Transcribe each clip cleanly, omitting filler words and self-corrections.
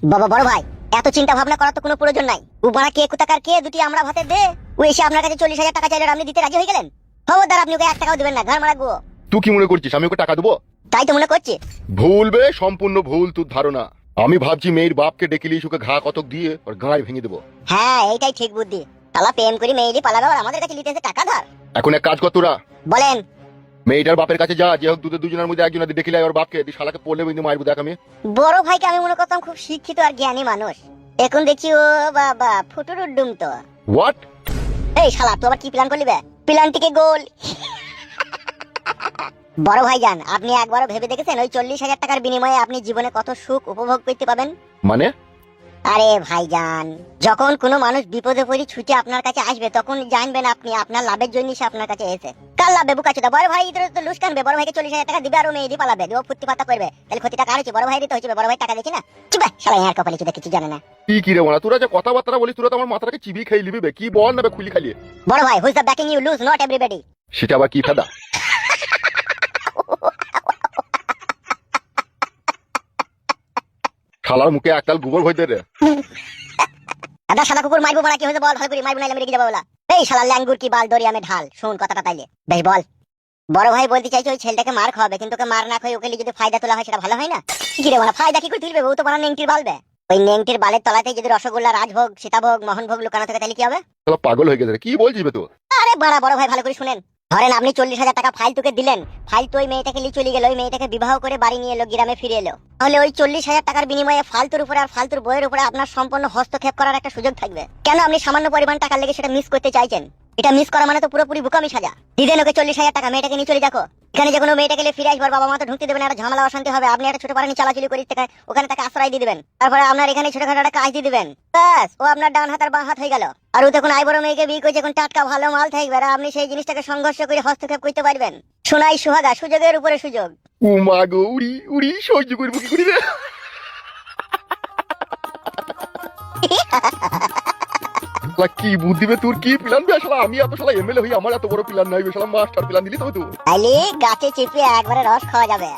বাবা বড় ভাই, এত চিন্তা ভাবনা করার তো কোনো প্রয়োজন নাই। ও বাড়া কে কোথাকার কে দুটি আমরা ভাতে দে, ও এসে আপনার কাছে 40,000 টাকা চাইলে আপনি দিতে রাজি হয়ে গেলেন। খবরদার, আপনি ওকে 1 টাকাও দিবেন না, ঘর মারাবো। তুই কি মনে করছিস আমি ওকে টাকা দেবো? তাই তো মনে করছি। ভুল বে, সম্পূর্ণ ভুল তোর ধারণা। আমি ভাবছি মেয়ের বাপকে ডেকে লিস, ওকে ঘা কতক দিয়ে ওর গাঁড় ভেঙে দেবো। হ্যাঁ, এইটাই ঠিক বুদ্ধি। তালা প্রেম করি মেয়েলি পালাবে আর আমাদের কাছে লিতে এসে টাকা ধার। এখন এক কাজ কর তোরা, বলেন। মেয়েটার বাপের কাছে যা, যে হোক দুজনের মধ্যে একজন ডেকে লাই ওর বাপকে, দি শালাকে পড়লে বিন্দু মারবো। দেখ আমি বড় ভাইকে আমি মনে করতাম খুব শিক্ষিত আর জ্ঞানী মানুষ, এখন দেখি ও বাবা ফুটুর ডুম তো। হোয়াট? এই শালা তুই আবার কি প্ল্যান করলি বে? প্ল্যানটিকে গোল। বড় ভাই যান, আপনি একবারও ভেবে দেখেছেন ওই 40,000 টাকার বিনিময়ে আপনি জীবনে কত সুখ উপভোগ করতে পাবেন? মানে? আরে ভাইজান, যখন কোনো মানুষ বিপদে পড়ে ছুটে আপনার কাছে আসবে তখন জানবেন আপনি আপনার লাভের জন্য সে আপনার কাছে এসে। কার লাভে বুকাচোদা? বড় ভাই তো লুস কানবে, বড় ভাইকে 40,000 টাকা দিবে আর ও মেয়ে দিয়ে পালাবে, ও ফুর্তি ফাত্তা করবে, তাহলে ক্ষতিটা কার হচ্ছে? বড় ভাই দিতে হচ্ছে, বড় ভাই টাকা দিচ্ছে না। চুপে শালা, ইয়ার কপালে চুদা কিছু জানে না। কি রে ওনা, তোরা যে কথাবার্তা বলিস, তোরা তো আমার মাথাটাকে চিবি খাই লিবি বে। কি বল না বে, খুলি খালি। বড় ভাই, who's the backing you lose, not everybody. সেটা আবার কি ফায়দা? শালার মুখে একতাল গোবর ভয় দে রে। দাদা সাদা কুকুর মারবো মারা কি হয়েছে বল, ভালো করে মারবো নাইলে আমি রেগে যাবো বলা। এই শালা ল্যাঙ্গুর কি বাল দরিয়ামে ঢাল, শোন কথাটা তাইলে বেশ বল। বড় ভাই বলতে চাইছে ওই ছেলেটাকে মার খাওয়াবে, কিন্তু ওকে মার না খাই ওকে যদি ফায়দা তোলা হয় সেটা ভালো হয় না? কি রে মানে ফায়দা কি করে তুলবে? ও তো মানে নেংটির বালবে। ওই নেংটির বালের তলাতে যদি রসগোল্লা, রাজভোগ, সীতাভোগ, মোহনভোগ লুকানো থাকে তাহলে কি হবে? শালা পাগল হয়ে গেছে রে, কি বলছিস বে তুই? আরে বাড়া বড় ভাই ভালো করে শুনেন। ধরেন আপনি 40,000 টাকা ফাইল তোকে দিলেন, ফাইল তো ওই মেয়েটাকে নিয়ে চলে গেল, ওই মেয়েটাকে বিবাহ করে বাড়ি নিয়ে এলো, গ্রামে ফিরে এলো, তাহলে ওই 40,000 টাকার বিনিময়ে ফালতুর উপরে আর ফালতুর বইয়ের উপরে আপনার সম্পূর্ণ হস্তক্ষেপ করার একটা সুযোগ থাকবে। কেন আপনি সামান্য পরিমাণ টাকার লেগে সেটা মিস করতে চাইছেন? এটা মিস করা মানে তো পুরোপুরি বোকামি সাজা। দিদেন ওকে 40,000 টাকা, মেয়েটাকে নিয়ে চলে যাকো। এখানে যে কোনো মেয়েটাকে নিয়ে ফিরে আসবার, বাবা মা তো ঢুকতে দেবেন, একটা ঝামেলা অশান্তি হবে। আপনি একটা ছোট পাড়ানি চালাচুলি করে ওখানে তাকে আশ্রয় দিয়ে দিবেন, তারপরে আপনার এখানে ছোটখাটো একটা কাজ দিয়ে দিবেন, ব্যাস ও আপনার ডান হাত আর বাঁ হাত হয়ে গেল। আর ও তখন আইবড় মেয়েকে বিয়ে করে যখন টাটকা ভালো মাল থাকবে, আর আপনি সেই জিনিসটাকে সংঘর্ষ করে হস্তক্ষেপ করতে পারবেন। সোনাই সুহাগা, সুযোগের উপরে সুযোগ। ও মা গো, উড়ি উড়ি সহ্য করবো কি করি রে? শালা কি বুদ্ধি বে তোর, কি প্ল্যান বে? শালা আমি এত শালা এমএলএ হই, আমার এত বড় প্ল্যান নাই বে। শালা মাস্টার প্ল্যান দিলি তবে তুই। তাইলে গাছে চেপে একবারে রস খাওয়া যাবে।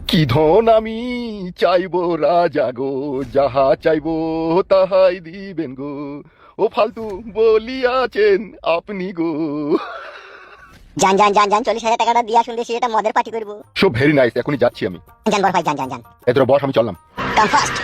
কি ধন আমি চাইবো রাজা গো, যাহা চাইবো তাহাই দিবেন গো, ও ফালতু বলিয়াছেন আপনি গো। যান যান যান যান, 40,000 টাকাটা দিয়া শুনতে সেটা মদের পার্টি করবো। সো ভেরি নাইস, এখনই যাচ্ছি আমি। যান বড় ভাই, যান যান যান। এত বস, আমি চললাম। কাম ফাস্ট।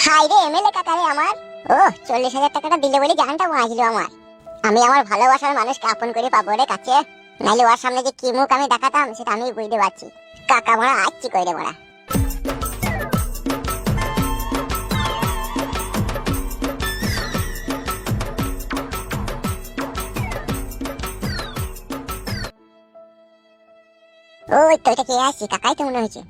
হাই রে এমএলএ কাকা রে আমার। ও 40,000 টাকাটা দিলে বলে জানটা বাঁচলো আমার। আমি আমার ভালোবাসার মানুষকে আপন করে পাবো রে কাছে, নাইলে ওর সামনে যে কি মুখ আমি দেখাতাম সেটা আমি বুঝতে পারছি। কাকা মারা আচ্ছি কইরে মারা। ওই তো এটা কে আসছে? কাকাই তো মনে হয়েছে।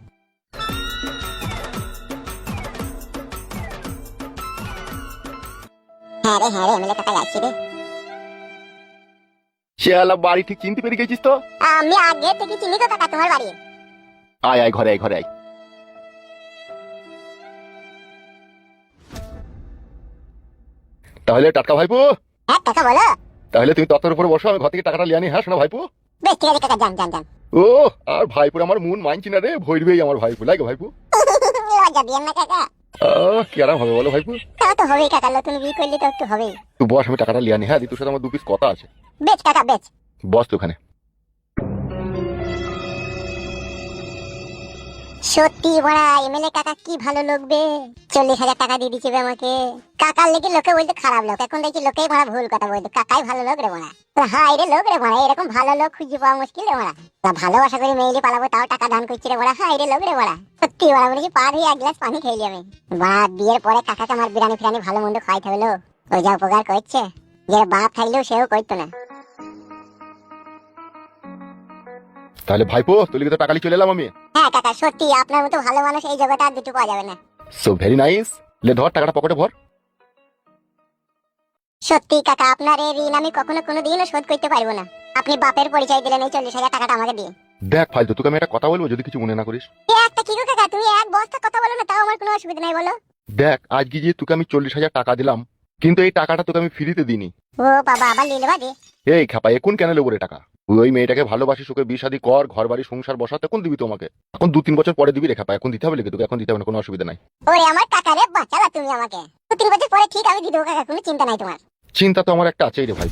হ্যাঁ রে এমএলএ কাকাই আসছে রে। শালা বাড়ি ঠিক চিনতে পেরে গেছিস তো? আমি আগে থেকে চিনি তো কাকা তোমার বাড়ি। আয় আয়, ঘরে আয়, ঘরে আয়। তাহলে টাটকা ভাইপো, হ্যাঁ কাকা বলো। তাহলে তুমি তত্ত্বের উপরে বসো, আমি ঘর থেকে টাকাটা লিয়ে আনি। হ্যাঁ শোনা ভাইপো। বেশ ঠিক আছে কাকা, যান যান যান। ও আর ভাইপুর আমার মন মানছি না রে, ভৈরবেই আমার ভাইপু লাগে ভাইপু। লজ্জা দিয়েন না কাকা। কেরাম হবে বলো ভাইপু? তা তো হবেই কাকা, নতুন বিয়ে করলে তো একটু হবেই। তুই বস, আমি টাকাটা লিয়ে আনি। হ্যাঁ তোর সাথে আমার 2 পিস কথা আছে। বেশ কাকা বেশ। বস তো ওখানে। সত্যি বড়া এমএলএ কাকা কি ভালো লোক বে। 40,000 টাকা দিয়ে দিচ্ছে বে আমাকে। কাকার লেগে লোকে বলতে খারাপ লোক, এখন দেখি লোকেই বড়া ভুল কথা বলতো। কাকাই ভালো লোক রে বড়া। হাই রে লোক রে বড়া, এরকম ভালো লোক খুঁজে পাওয়া মুশকিল রে বড়া। ভালোবাসা করে মেয়েলি পালাবো তাও টাকা দান করছি রে বড়া। হাই রে লোক রে বড়া। সত্যি বড়া বলে কি পার হয়ে 1 গ্লাস পানি খেয়ে যাবে। বড়া বিয়ের পরে কাকাকে আমার বিরিয়ানি ফিরানি ভালো মন্দ খাইতে হলো। ও যা উপকার করছে, যে বাপ থাকলেও সেও করতো না। তাহলে ভাইপো তোর লিগে তো টাকা নিয়ে চলে এলাম আমি। হ্যাঁ কাকা সত্যি আপনার মতো ভালো মানুষ এই জগতে আর দুটো পাওয়া যাবে না। সো ভেরি নাইস, লে ধর টাকাটা পকেটে ভর। সত্যি কাকা আপনার এই ঋণ আমি কখনো কোনোদিনও শোধ করতে পারবো না। আপনি বাপের পরিচয় দিলেন এই 40,000 টাকাটা আমাকে দিয়ে। দেখ ফালতু, তোকে আমি একটা কথা বলবো, যদি কিছু মনে না করিস। একটা কি গো কাকা, তুমি এক বস্তা কথা বলো না, তাও আমার কোনো অসুবিধা নাই বলো। দেখ আজকে যে তোকে আমি 40,000 টাকা দিলাম, কিন্তু এই টাকাটা তোকে আমি ফ্রিতে দিইনি। ও বাবা, আবার নিলে বাজে। এই খাপা, এখন কেন লেবো রে টাকা? তুই ওই মেয়েটাকে ভালোবাসিস, ওকে বিয়ে শাদী কর, ঘর বাড়ি সংসার বসা, তখন দিবি তোমাকে। এখন 2-3 বছর পরে দিবি রে খাপা, এখন দিতে হবে নাকি তোকে? এখন দিতে হবে না, কোনো অসুবিধা নাই। ওরে আমার টাকা রে, বাঁচালা তুমি আমাকে। 2-3 বছর পরে ঠিক আমি দিয়ে দেবো কাকা, কোনো চিন্তা নাই তোমার। চিন্তা তো আমার একটা আছেই রে ভাই।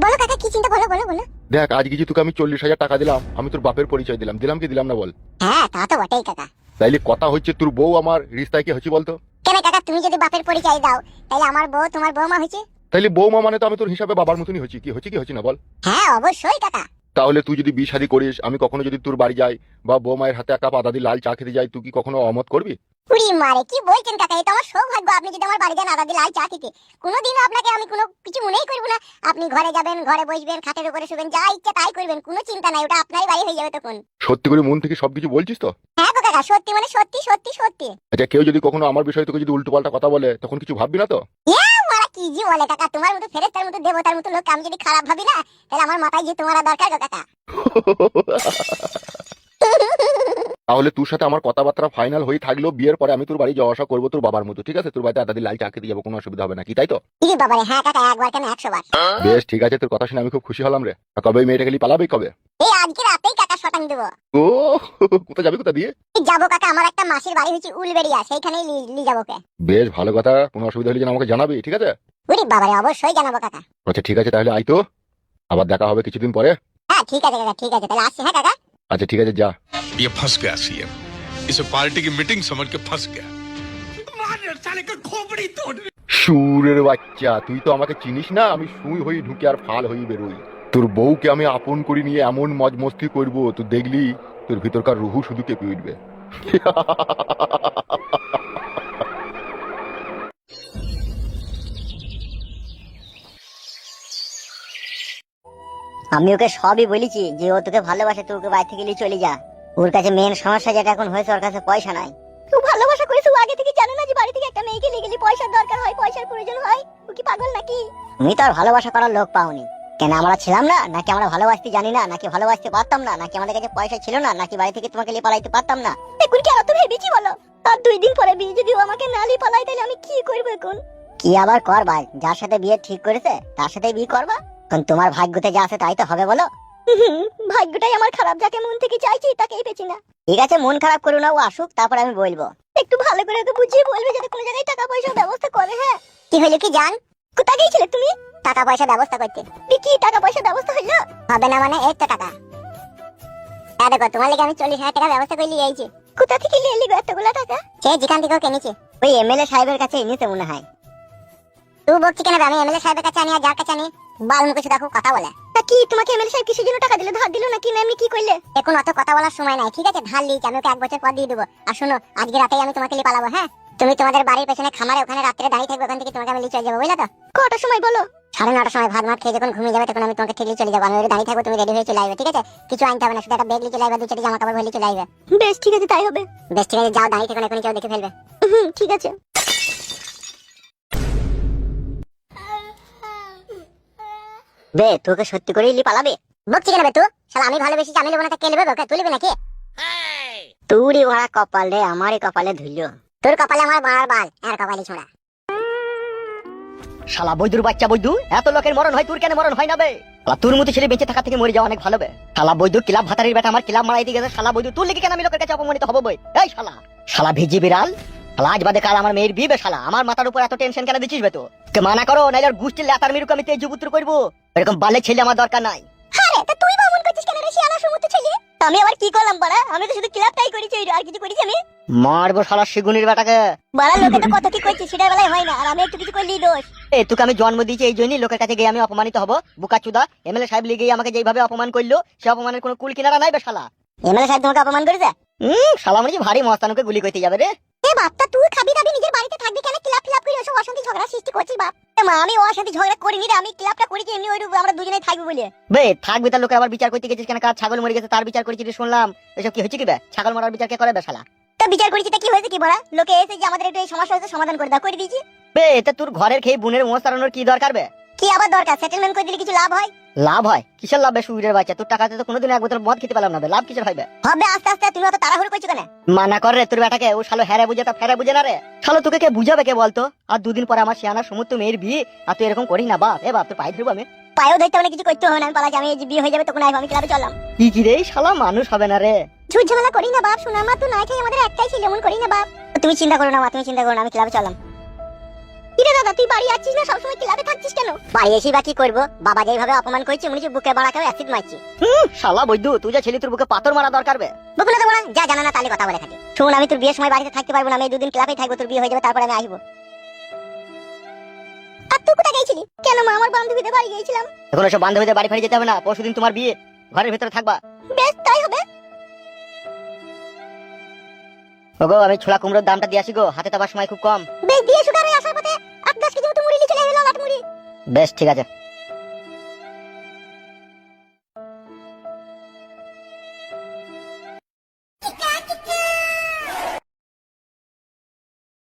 বলো কাকা, কি চিন্তা? বলো বলো বলো। দেখ আজকে যে তোকে আমি 40,000 টাকা দিলাম, আমি তোর বাপের পরিচয় দিলাম, দিলাম কি দিলাম না বল? হ্যাঁ, তা তো বটেই কাকা। তাইলে কথা হচ্ছে তোর বউ আমার রিস্তায় কি হচ্ছে বলতো? কেন কাকা, তুমি যদি বাপের পরিচয় দাও তাহলে আমার বউ তোমার বৌমা হয়েছে? তাইলে বৌমা মানে তো আমি তোর হিসাবে বাবার মতনই হচ্ছি, কি হচ্ছে কি হচ্ছে না বল? হ্যাঁ অবশ্যই কাকা। তাহলে তুই যদি বিয়ে শাদী করিস, আমি কখনো যদি তোর বাড়ি যাই বা বৌমায়ের হাতে 1 কাপ আদা দিয়ে লাল চা খেতে যাই, তুই কি কখনো অমত করবি? উড়ি মারে, কি বলছেন কাকা? এটা আমার সৌভাগ্য, আপনি যদি আমার বাড়ি যান আদা দিয়ে লাল চা খেতে। কোনোদিনও আপনাকে আমি কোনো কিছু মনেই করবো না। আপনি ঘরে যাবেন, ঘরে বসবেন, খাটের উপরে শুবেন, যা ইচ্ছা তাই করবেন, কোনো চিন্তা নাই, ওটা আপনারই বাড়ি হয়ে যাবে তখন। সত্যি করে মন থেকে সবকিছু বলছিস তো? হ্যাঁ গো কাকা, সত্যি মানে সত্যি সত্যি সত্যি। আচ্ছা, কেউ যদি কখনো আমার বিষয়ে তোকে যদি উল্টো পাল্টা কথা বলে, তখন কিছু ভাববি না তো? মারা কি জি বলে কাকা, তোমার মতো ফেরেশতার মতো দেবতার মতো লোক আমি যদি খারাপ ভাবি না, তাহলে আমার মাথায় যে তোমার দরকার গো কাকা। তাহলে তোর সাথে আমার কথাবার্তা ফাইনাল হয়ে থাকলেও বিয়ের পরে আমি তোর বাড়ি যাওয়া আসা করবো তোর বাবার মতো, ঠিক আছে? তোর বাড়িতে আদা দিয়ে লাল চা খেতে যাবো, কোনো অসুবিধা হবে না, কি তাই তো? কি বাবারে, হ্যাঁ কাকা, একবার কেন 100 বার। বেশ ঠিক আছে, তোর কথা শুনে আমি খুব খুশি হলাম রে। আর কবে ওই মেয়েটা খালি পালাবে কবে? এই আজকে রাতেই কাকা শটাং দেবো। ও কোথা যাবি, কোথা দিয়ে? এই যাবো কাকা, আমার একটা মাসির বাড়ি হচ্ছে উলবেড়িয়া, সেইখানেই নিয়ে যাবো কে। বেশ ভালো কথা, কোনো অসুবিধা হলে যেন আমাকে জানাবি, ঠিক আছে? উরি বাবারে, অবশ্যই জানাবো কাকা। আচ্ছা ঠিক আছে, তাহলে আই তো, আবার দেখা হবে কিছুদিন পরে। হ্যাঁ ঠিক আছে কাকা, ঠিক আছে, তাহলে আসছি। হ্যাঁ কাকা। আচ্ছা ঠিক আছে, যা। ये फंस गया सीएम, इसे पार्टी की मीटिंग समझ के फंस गया। সুরের বাচ্চা, তুই তো আমাকে চিনিস না, আমি সুই হই ঢুকে আর ফাল হই বেরোই। তোর বউকে আমি আপন করে নিয়ে এমন মজ মস্তি করবো, তুই দেখলি তোর ভিতরকার রুহু শুধু কেঁপে উঠবে। আমি ওকে সবই বলেছি যে ও তোকে ভালোবাসে, তুই ওকে বাড়ি থেকে নিয়ে চলে যা। ওর কাছে মেন সমস্যা যেটা এখন হয়েছে, ওর কাছে পয়সা নাই। তুই ভালোবাসা করিস, ও আগে থেকে জানো না যে বাড়ি থেকে একটা মেয়েকে নিয়ে গেলে পয়সার দরকার হয়, পয়সার প্রয়োজন হয়? ও কি পাগল নাকি? তুমি তো আর ভালোবাসা করার লোক পাওনি। কেন আমরা ছিলাম না নাকি? আমরা ভালোবাসতে জানি না নাকি? ভালোবাসতে পারতাম না নাকি? আমাদের কাছে পয়সা ছিল না নাকি? বাড়ি থেকে তোমাকে নিয়ে পালাইতে পারতাম না? এখন কি আর তো ভেবেছি বলো? আর 2 দিন পরে বিয়ে যদি ও আমাকে না নিয়ে পালাই, তাহলে আমি কি করব এখন? কি আবার কর ভাই, যার সাথে বিয়ে ঠিক করেছে তার সাথে বিয়ে করবা। কারণ তোমার ভাগ্যতে যা আছে তাই তো হবে বলো। ভাগ্যটাই আমার খারাপ, যাকে মন থেকে চাইছি তাকেই পেছি না। ঠিক আছে, মন খারাপ করো না, ও আসুক, তারপর আমি বলবো। একটু ভালো করে ওকে বুঝিয়ে বলবে যাতে কোনো জায়গায় টাকা পয়সার ব্যবস্থা করে। হ্যাঁ কি হইলো কি জান? কোথায় গিয়েছিলে তুমি? টাকা পয়সা ব্যবস্থা করতে। কি টাকা পয়সা ব্যবস্থা হইলো? হবে না মানে? এই তো টাকা। হ্যাঁ দেখো, তোমার লেগে আমি 40,000 টাকা ব্যবস্থা করে নিয়ে আইছি। কোথা থেকে নিয়ে এলি এতগুলো টাকা? সে যেখান থেকে কিনেছি। ওই এমএলএ সাহেবের কাছে এনেছে মনে হয়। তুই বলছি কেন? আমি এমএলএ সাহেবের কাছে আনি আর যার কাছে আনি বাল মুখে দেখো কথা বলে। তা কি তোমাকে এমএলএ সাহেব কিসের জন্য টাকা দিল? ধার দিল নাকি? এমনি কি কইলে? এখন অত কথা বলার সময় নাই, ঠিক আছে? ধার লিয়েছি, আমি ওকে 1 বছর পর দিয়ে দেবো। আর শোনো, আজকে রাতেই আমি তোমাকে নিয়ে পালাবো। হ্যাঁ, তুমি তোমাদের বাড়ির পেছনে খামারে ওখানে রাত্রে দাঁড়িয়ে থাকবে, ওখান থেকে তোমাকে আমি নিয়ে চলে যাবো, বুঝলা তো? কটার সময় বলো? 9:30টার সময় ভাত মাত খেয়ে যখন ঘুমিয়ে যাবে তখন আমি তোমাকে ঠিক চলে যাবো। আমি ওই দাঁড়িয়ে থাকবো, তুমি রেডি হয়ে চলে আসবে, ঠিক আছে? কিছু আনতে হবে না, শুধু একটা ব্যাগ নিয়ে চলে আসবে, 2-4 জামা কাপড় ভরে চলে আসবে। বেশ ঠিক আছে, তাই হবে। বেশ ঠিক আছে, যাও, দাঁড়িয়ে থাকো, এখনই কেউ দেখে ফেলবে। ঠিক আছে। বে, তোকে সত্যি করেই লি পালাবে? বকছি কেন বে তুই? শালা আমি ভালোবেসেছি, আমি নেবো না, তা কে নেবে? ওকে তুই নেবে নাকি? তোরই ওরা কপাল রে, আমারই কপালে ধুলো। তোর কপালে আমার বাড়ার বাল, আর কপালে ছোড়া। শালা বৈদুর বাচ্চা বৈদু, এত লোকের মরণ হয়, তোর কেন মরণ হয় না বে? শালা তোর মতো ছেলে বেঁচে থাকা থেকে মরে যাওয়া অনেক ভালো বে। শালা বৈদু ক্লাব ভাতারির বেটা আমার ক্লাব মারাই দিয়ে গেছে। শালা বৈদু তোর লেগে কেন আমি লোকের কাছে অপমানিত হবো বই? এই শালা, শালা ভিজি বিড়াল, শালা আজ বাদে কাল আমার মেয়ের বিয়ে বে। শালা আমার মাথার উপর এত টেনশন কেন দিচ্ছিস বে? তো কে মানা করো, নাইলে আর গুষ্টির লাতার মেরুকে আমি তেজপুত্র করবো। এরকম বালে ছেলে আমার দরকার নাই। আরে তা তুই বামন করছিস কেন রে শিয়ালা সমুদ্র ছেলে? আমি আবার কি করলাম বড়া? আমি তো শুধু ক্লাবটাই করেছি, আর কিছু করেছি আমি? মারবো শালা শিগুনির বেটাকে। বড়া লোকে তো কত কি করছিস, সেটার বেলায় হয় না, আর আমি একটু কিছু করলেই দোষ। তোকে আমি জন্ম দিয়েছি এই জন্যই লোকের কাছে গিয়ে আমি অপমানিত হবো? বুকাচুদা, এমএলএ সাহেব লিগে আমাকে যেভাবে অপমান করলো, সে অপমানের কোনো কুল কিনারা নাই বে শালা। এমএলএ সাহেব তোমাকে অপমান করেছে? শালা মানে ভারী মস্তানুকে গুলি করতে যাবে রে। এ বাপটা, তুই খাবি দাবি নিজের বাড়িতে থাকবি, কেন ক্লাব ফ্লাব করে ওসব অশান্তি ঝগড়া সৃষ্টি করছিস বাপ? এ মা, আমি অশান্তি ঝগড়া করিনি রে, আমি ক্লাবটা করেছি এমনি, ওই আমরা দুজনেই থাকবো বলে। বে থাকবে তার লোকে আবার বিচার করতে গেছিস কেন? কার ছাগল মরে গেছে তার বিচার করেছিস রে শুনলাম। এসব কি হচ্ছে কি বে? ছাগল মারার বিচার কে করে বে শালা? তো বিচার করেছি, তা কি হয়েছে কি বড়া? লোকে এসে যে আমাদের একটু এই সমস্যা হয়েছে সমাধান করে দাও, করে দিয়েছি। বে তা তোর ঘরের খেয়ে বোনের মোষ তাড়ানোর কি দরকার বে? কি আবার দরকার, সেটেলমেন্ট করে দিলে কিছু লাভ হয়? লাভ হয়? কিসের লাভ বে সুরের বাচ্চা? তোর টাকাতে তো কোনোদিন এক বোতল মদ খেতে পেলাম না বে, লাভ কিসের হবে? হবে আস্তে আস্তে, তুমি অত তাড়াহুড়ো করছো কেন? মানা কর রে তোর বেটাকে, ও শালো হ্যারে বুঝে তা ফেরে বুঝে না রে। শালো তোকে কে বুঝাবে কে বলতো? আর দুদিন পরে আমার শিয়ানা সমুদ্র মেয়ের বিয়ে, আর তুই এরকম করিস না বাপ। এ বাপ তোর পায়ে ধরবো আমি। পায়েও ধরতে হবে না, কিছু করতে হবে না, আমি পালাচ্ছি। আমি এই যে বিয়ে হয়ে যাবে তখন আমি ক্লাবে চললাম। কি রে শালা মানুষ হবে না রে। ঝুট ঝামেলা করি না বাপ, শোনা মা, তুই নাই খাই আমাদের একটাই ছিল, এমন করি না বাপ। তুমি চিন্তা করো না মা, তুমি চিন্তা করো না, আমি ক্লাবে চললাম। কিরে দাদা, তুই বাড়ি আছিস না, সবসময় ক্লাবে থাকছিস কেন? বাড়ি এসে বা কি করবো, বাবা যেভাবে অপমান করেছে মনে হচ্ছে বুকে বাড়া খাবে অ্যাসিড মারছি। শালা বৈদ্য, তুই যা ছেলে তোর বুকে পাথর মারা দরকার বে। বকুলে দেবো না, যা জানা না তাহলে কথা বলে থাকি। শোন, আমি তোর বিয়ের সময় বাড়িতে থাকতে পারবো না, আমি এই দুদিন ক্লাবেই থাকবো, তোর বিয়ে হয়ে যাবে তারপরে আমি আসবো। আর তুই কোথায় গেছিলি? কেন মা, আমার বান্ধবীদের বাড়ি গিয়েছিলাম। এখন সব বান্ধবীদের বাড়ি ফাড়ি যেতে হবে না, পরশুদিন তোমার বিয়ে, ঘরের ভিতরে থাকবা। বেশ, তাই হবে। ওগো আমি ছোলা কুমড়োর দামটা দিয়ে আসি গো, হাতে তো আবার সময় খুব কম। বেশ, দিয়ে সুগার আসার পথে 8-10 কেজি মতো মুড়ি নিয়ে চলে এলো, লাট মুড়ি। বেশ ঠিক আছে।